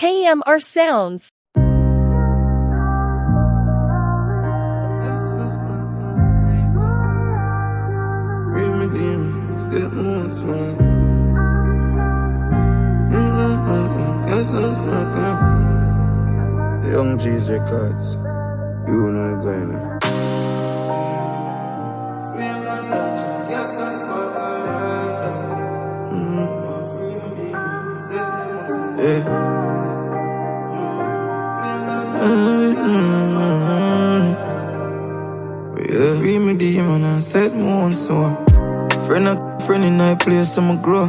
KMRSounds. Young G's Records, you know it going on. Free me demon and set me on soul. Friend in my place, I'ma grow.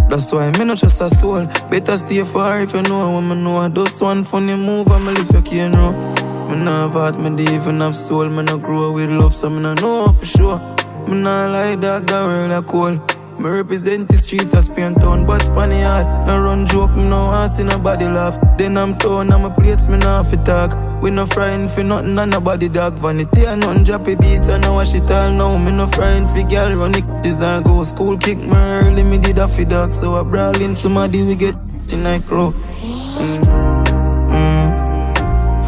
That's why me not trust a soul. Better stay far if you know what me know. Just one funny move and me live you can't know. Me not have heart, me dey even have soul. Me not grow with love, so me not know for sure. Me not like that world a cold. Me represent the streets as Spain town, but spanny hard. No run joke, me no want see nobody laugh. Then I'm torn, I'm a place me not fi talk. We no frying for nothing and nobody dog. Vanity and none droppy beast and I wash it all now. Me no frying for girl run it design go school kick me early, me did a fi dog. So I brawl in somebody we get in I crow.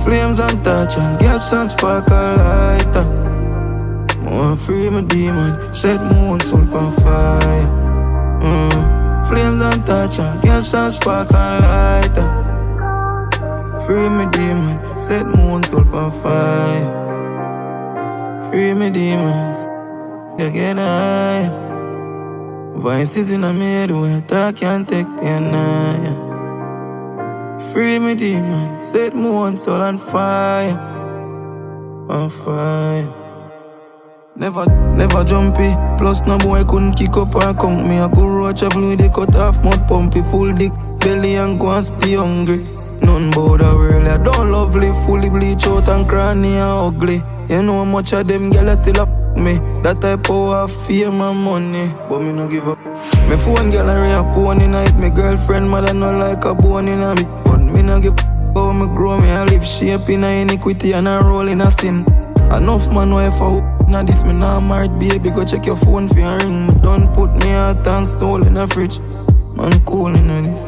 Flames and touch and gas and spark a lighter. More free my demon, set moon soul on fire. Flames and touch and gas and spark and lighter. Free me demon, set moon soul on fire. Free me demons, again high. Voices in a head where talk can't take the night. Free me demon, set moon soul on fire. On fire. Never jumpy, plus no boy couldn't kick up or count me. I go road travel with the cut off mud pumpy, full dick belly and go and stay hungry. None bout the world, I don't lovely, fully bleach out and cranny and ugly. You know how much of them girls still up me. That type of fame and money, but me no give up. Me phone girl and a pony night, me girlfriend mother no like a bone in a me. But me no give how me grow, me I live shape in a iniquity and I roll in a sin. Enough man wife for now this me not married baby, go check your phone for your ring. Me don't put me heart and soul in a fridge. Man cool in a this.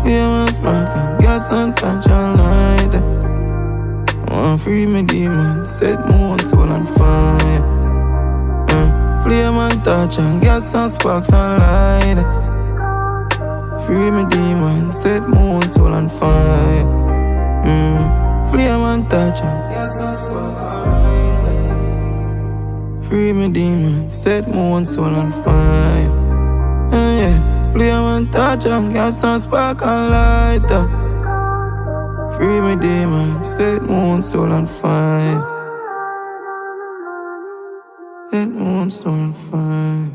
Yeah, man spark and gas and touch and light. Want free me demon, set moon soul on fire. Flame and touch and gas and sparks and light. Free me demon, set moon soul on fire. Flame and touch and gas and sparks and light. Free me demon, set moon soul on fire. Flame and touch and gas and spark and lighter. Free me demon, set moon soul on fire. Set moon soul on fire.